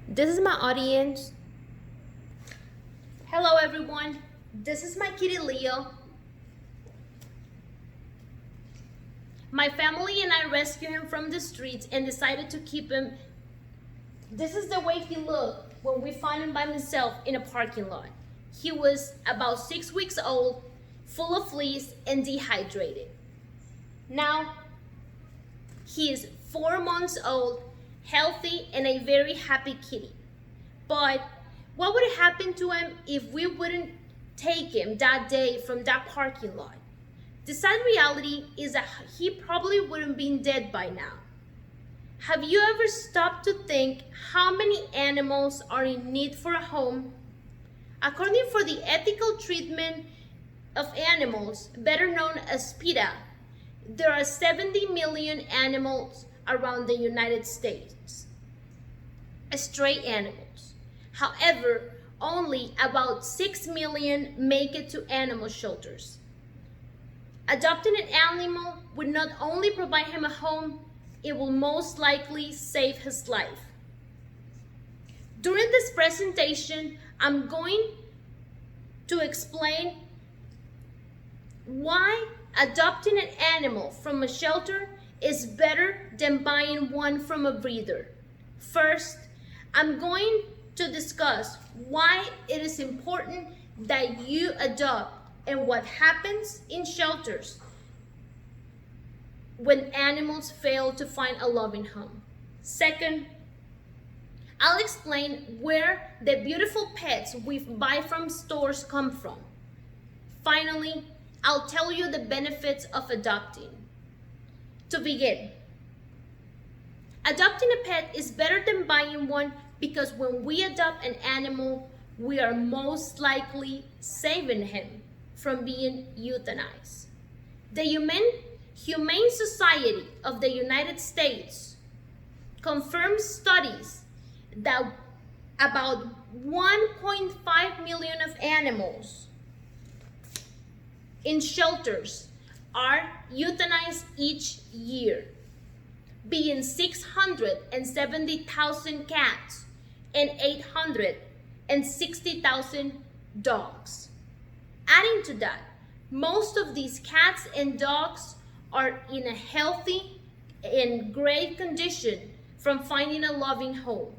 This is my audience. Hello, everyone. This is my kitty Leo. My family and I rescued him from the streets and decided to keep him. This is the way he looked when we found him by himself in a parking lot. He was about 6 weeks old, full of fleas and dehydrated. Now, he is 4 months old, healthy, and a very happy kitty. But what would have happened to him if we wouldn't take him that day from that parking lot? The sad reality is that he probably wouldn't been dead by now. Have you ever stopped to think how many animals are in need for a home? According for the ethical treatment of animals, better known as PETA, there are 70 million animals around the United States, stray animals. However, only about 6 million make it to animal shelters. Adopting an animal would not only provide him a home, it will most likely save his life. During this presentation, I'm going to explain why adopting an animal from a shelter is better than buying one from a breeder. First, I'm going to discuss why it is important that you adopt and what happens in shelters when animals fail to find a loving home. Second, I'll explain where the beautiful pets we buy from stores come from. Finally, I'll tell you the benefits of adopting. To begin, adopting a pet is better than buying one because when we adopt an animal, we are most likely saving him from being euthanized. The Humane Society of the United States confirms studies that about 1.5 million of animals in shelters are euthanized each year, being 670,000 cats and 860,000 dogs. Adding to that, most of these cats and dogs are in a healthy and great condition from finding a loving home.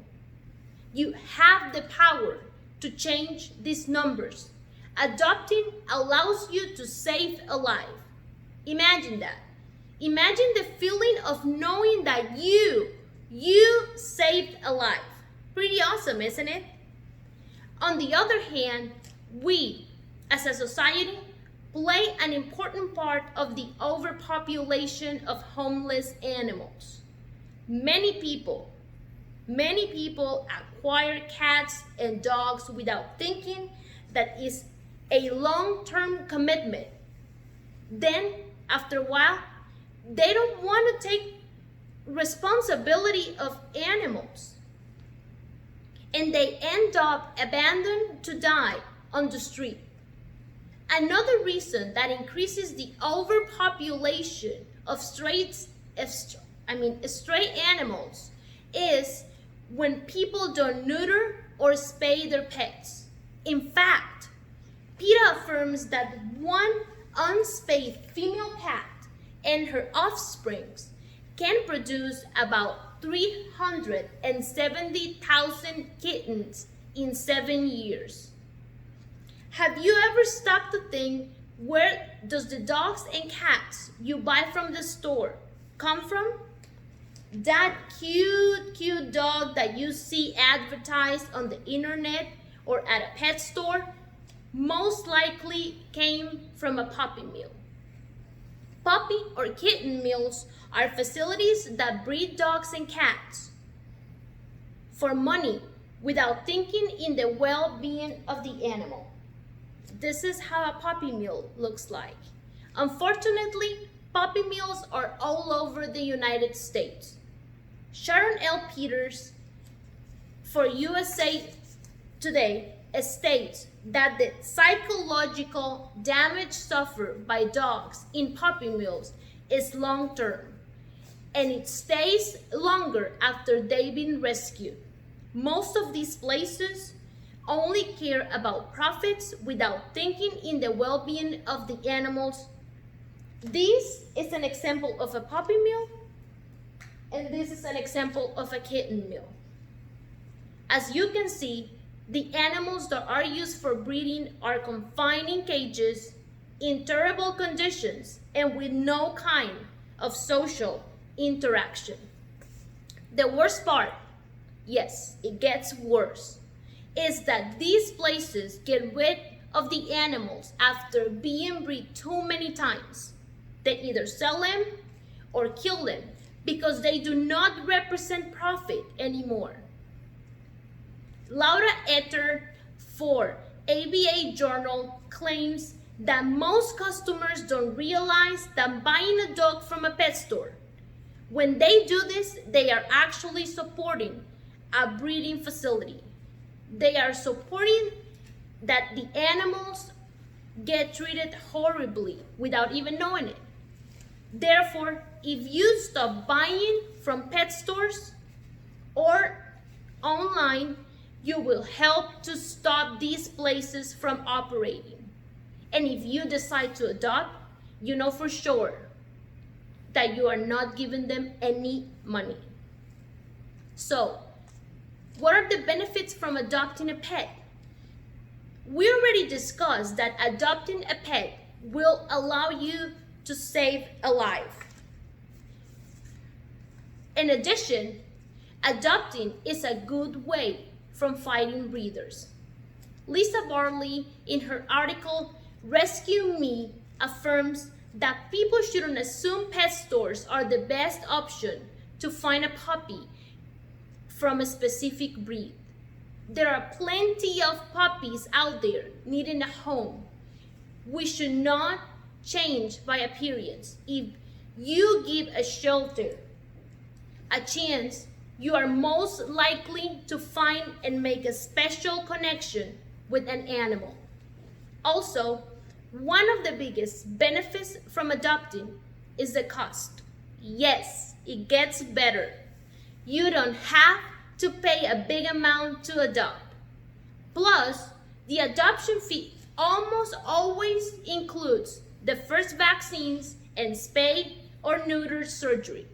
You have the power to change these numbers. Adopting allows you to save a life. Imagine that. Imagine the feeling of knowing that you saved a life. Pretty awesome, isn't it? On the other hand, we, as a society, play an important part of the overpopulation of homeless animals. Many people acquire cats and dogs without thinking that is a long-term commitment. Then, after a while, they don't want to take responsibility of animals. And they end up abandoned to die on the street. Another reason that increases the overpopulation of stray animals is when people don't neuter or spay their pets. In fact, PETA affirms that one unspayed female cat and her offsprings can produce about 370,000 kittens in 7 years. Have you ever stopped to think, where does the dogs and cats you buy from the store come from? That cute dog that you see advertised on the internet or at a pet store most likely came from a puppy mill. Puppy or kitten mills are facilities that breed dogs and cats for money without thinking in the well-being of the animal. This is how a puppy mill looks like. Unfortunately, puppy mills are all over the United States. Sharon L. Peters for USA Today states that the psychological damage suffered by dogs in puppy mills is long-term, and it stays longer after they've been rescued. Most of these places only care about profits without thinking in the well-being of the animals. This is an example of a puppy mill, and this is an example of a kitten mill. As you can see, the animals that are used for breeding are confined in cages in terrible conditions and with no kind of social interaction. The worst part, yes, it gets worse, is that these places get rid of the animals after being bred too many times. They either sell them or kill them because they do not represent profit anymore. Laura Etter for ABA Journal claims that most customers don't realize that buying a dog from a pet store, when they do this, they are actually supporting a breeding facility. They are supporting that the animals get treated horribly without even knowing it. Therefore, if you stop buying from pet stores or online, you will help to stop these places from operating. And if you decide to adopt, you know for sure that you are not giving them any money. So, what are the benefits from adopting a pet? We already discussed that adopting a pet will allow you to save a life. In addition, adopting is a good way from fighting breeders. Lisa Barley, in her article, Rescue Me, affirms that people shouldn't assume pet stores are the best option to find a puppy from a specific breed. There are plenty of puppies out there needing a home. We should not change by appearance. If you give a shelter a chance, you are most likely to find and make a special connection with an animal. Also, one of the biggest benefits from adopting is the cost. Yes, it gets better. You don't have to pay a big amount to adopt. Plus, the adoption fee almost always includes the first vaccines and spay or neuter surgery.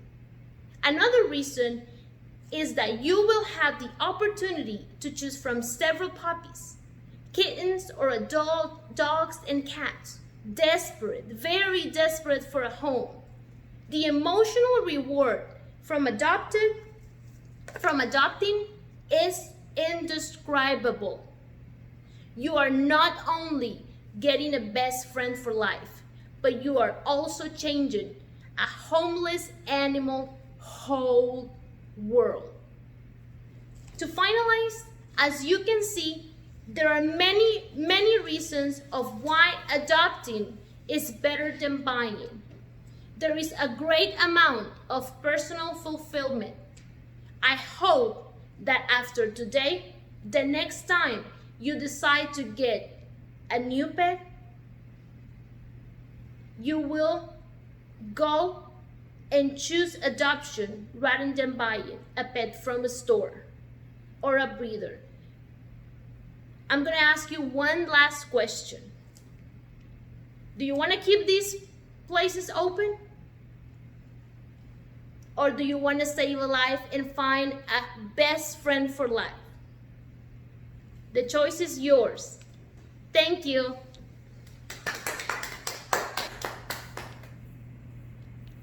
Another reason is that you will have the opportunity to choose from several puppies, kittens or adult dogs and cats, desperate, very desperate for a home. The emotional reward from adopting is indescribable. You are not only getting a best friend for life, but you are also changing a homeless animal whole world. To finalize, as you can see, there are many reasons of why adopting is better than buying. There is a great amount of personal fulfillment. I hope that after today, the next time you decide to get a new pet, you will go and choose adoption rather than buying a pet from a store or a breeder. I'm gonna ask you one last question. Do you wanna keep these places open? Or do you wanna save a life and find a best friend for life? The choice is yours. Thank you.